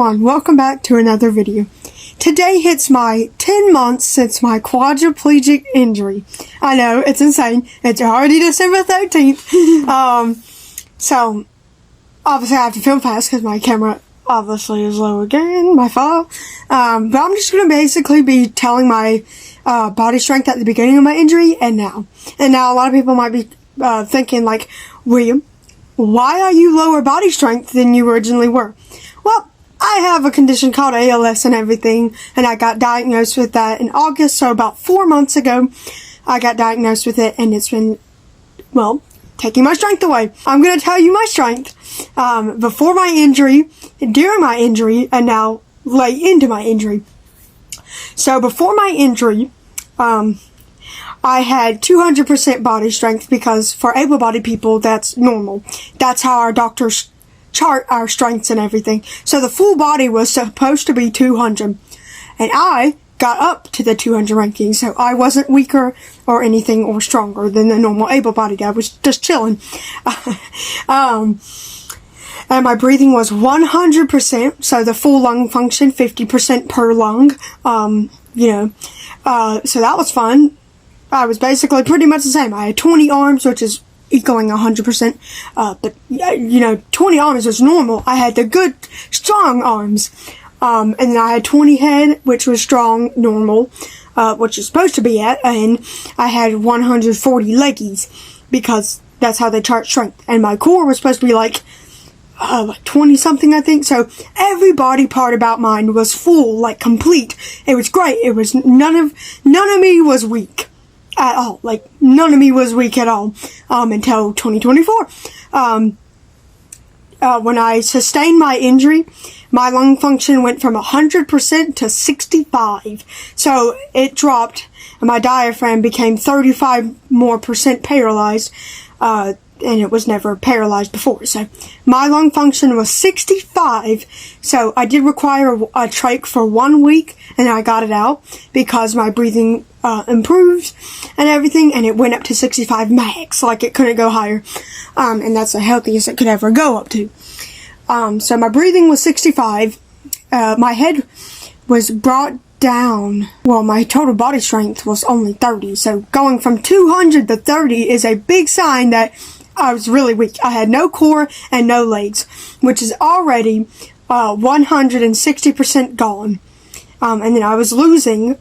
everyone, welcome back to another video. Today hits my 10 months since my quadriplegic injury. I know, it's insane. It's already December 13th. So, obviously I have to film fast because my camera obviously is low again, my fault. But I'm just going to basically be telling my body strength at the beginning of my injury and now. And now a lot of people might be thinking like, William, why are you lower body strength than you originally were? Well, I have a condition called ALS and everything, and I got diagnosed with that in August, so about 4 months ago, I got diagnosed with it, and it's been, well, taking my strength away. I'm going to tell you my strength before my injury, during my injury, and now late into my injury. So before my injury, I had 200% body strength because for able-bodied people, that's normal. That's how our doctors chart our strengths and everything. So the full body was supposed to be 200. And I got up to the 200 ranking, so I wasn't weaker or anything or stronger than the normal able-bodied. I was just chilling. And my breathing was 100%, so the full lung function, 50% per lung. So that was fun. I was basically pretty much the same. I had 20 arms, which is equaling 100%. But 20 arms was normal. I had the good, strong arms. And then I had 20 head, which was strong, normal, which is supposed to be at. And I had 140 leggies, because that's how they chart strength. And my core was supposed to be like 20 something, I think. So every body part about mine was full, like complete. It was great. It was none of me was weak at all. Like none of me was weak at all until 2024. When I sustained my injury, my lung function went from 100% to 65. So it dropped, and my diaphragm became 35% more paralyzed. And it was never paralyzed before. So my lung function was 65. So I did require a trach for 1 week, and I got it out because my breathing improved and everything, and it went up to 65 max. Like it couldn't go higher. And that's the healthiest it could ever go up to. So my breathing was 65. My head was brought down. Well, my total body strength was only 30. So going from 200 to 30 is a big sign that I was really weak. I had no core and no legs, which is already 160% gone. And then I was losing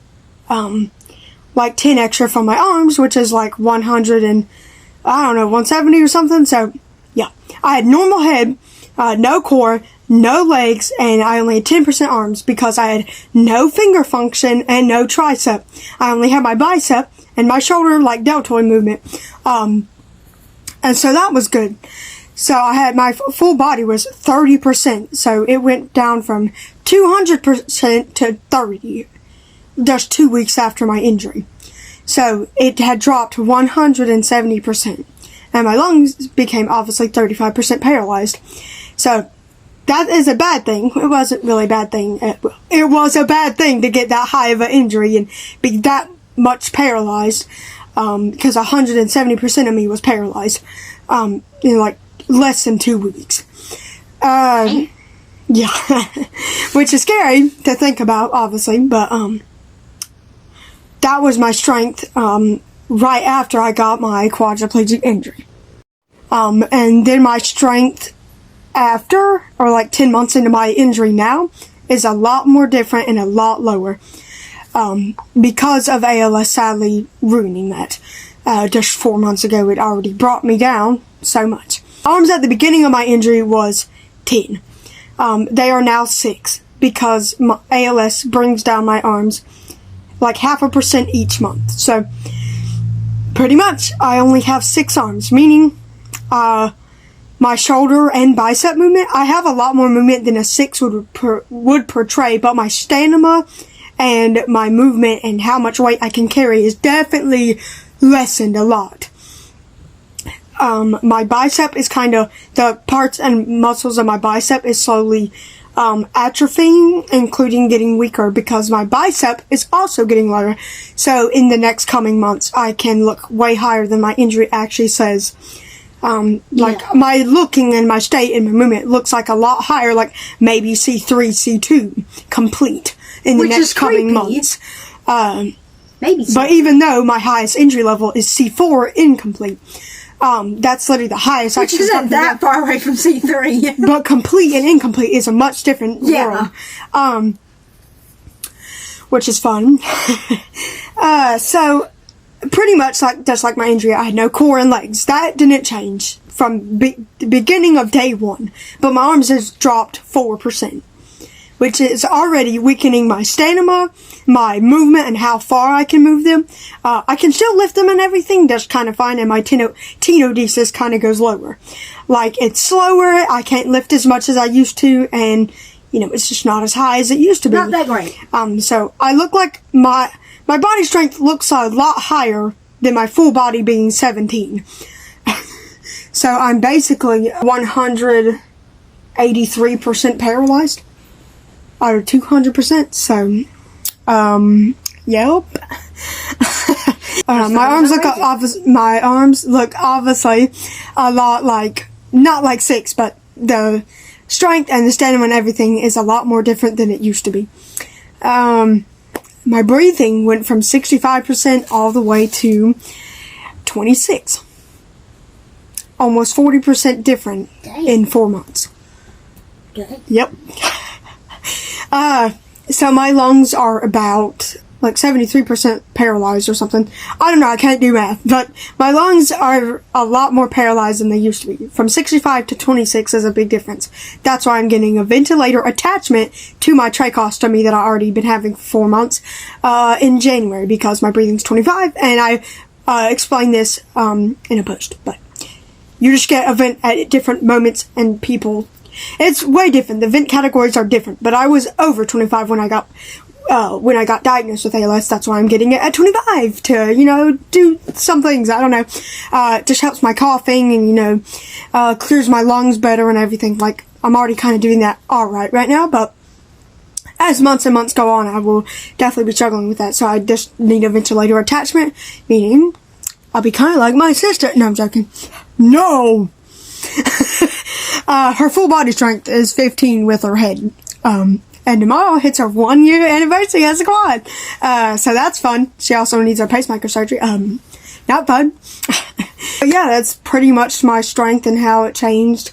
like 10 extra from my arms, which is like 170 or something. So yeah, I had normal head, no core, no legs, and I only had 10% arms because I had no finger function and no tricep. I only had my bicep and my shoulder, like deltoid movement. And so that was good. So I had my full body was 30%. So it went down from 200% to 30 just 2 weeks after my injury. So it had dropped 170%. And my lungs became obviously 35% paralyzed. So that is a bad thing. It wasn't really a bad thing. It was a bad thing to get that high of an injury and be that much paralyzed. Because 170% of me was paralyzed, in like less than 2 weeks. Yeah, which is scary to think about, obviously, but, that was my strength, right after I got my quadriplegic injury. And then my strength after, or like 10 months into my injury now, is a lot more different and a lot lower. Because of ALS sadly ruining that. Just 4 months ago, it already brought me down so much. Arms at the beginning of my injury was 10. They are now 6 because my ALS brings down my arms like 0.5% each month. So pretty much I only have 6 arms, meaning my shoulder and bicep movement, I have a lot more movement than a 6 would portray, but my stamina and my movement and how much weight I can carry is definitely lessened a lot. My bicep is kind of, the parts and muscles of my bicep is slowly atrophying, including getting weaker because my bicep is also getting lower. So in the next coming months, I can look way higher than my injury actually says. Like my looking and my state and my movement looks like a lot higher, like maybe C3, C2 complete in the next coming months. Maybe. But even though my highest injury level is C4 incomplete, that's literally the highest. Which isn't that far away from C3. But complete and incomplete is a much different world. Which is fun. So pretty much just like my injury, I had no core and legs. That didn't change from the beginning of day one. But my arms has dropped 4%. Which is already weakening my stamina, my movement, and how far I can move them. I can still lift them and everything, that's kind of fine, and my tenodesis kind of goes lower. Like, it's slower, I can't lift as much as I used to, and, you know, it's just not as high as it used to be. Not that great. So, I look like my body strength looks a lot higher than my full body being 17. So, I'm basically 183% paralyzed. Or 200%, so, yep. My arms look obviously a lot like, not like 6, but the strength and the stamina and everything is a lot more different than it used to be. My breathing went from 65% all the way to 26. Almost 40% different in 4 months. Good. Yep. So my lungs are about, like, 73% paralyzed or something. I don't know, I can't do math, but my lungs are a lot more paralyzed than they used to be. From 65 to 26 is a big difference. That's why I'm getting a ventilator attachment to my tracheostomy that I already been having for 4 months, in January, because my breathing's 25, and I, explained this, in a post, but you just get a vent at different moments, and people... It's way different. The vent categories are different. But I was over 25 when I got diagnosed with ALS. That's why I'm getting it at 25 to, you know, do some things. I don't know. It just helps my coughing and, you know, clears my lungs better and everything. Like, I'm already kind of doing that alright right now. But as months and months go on, I will definitely be struggling with that. So I just need a ventilator attachment. Meaning, I'll be kind of like my sister. No, I'm joking. No! Her full body strength is 15 with her head. And tomorrow hits her 1 year anniversary as a quad. So that's fun. She also needs her pacemaker surgery. Not fun. But yeah, that's pretty much my strength and how it changed.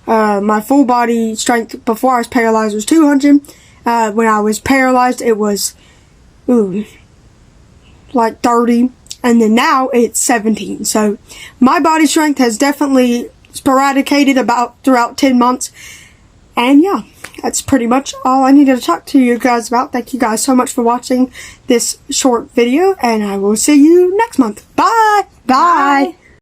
My full body strength before I was paralyzed was 200. When I was paralyzed, it was, like 30. And then now it's 17. So my body strength has definitely sporadicated about throughout 10 months. And yeah, that's pretty much all I needed to talk to you guys about. Thank you guys so much for watching this short video, and I will see you next month. Bye! Bye!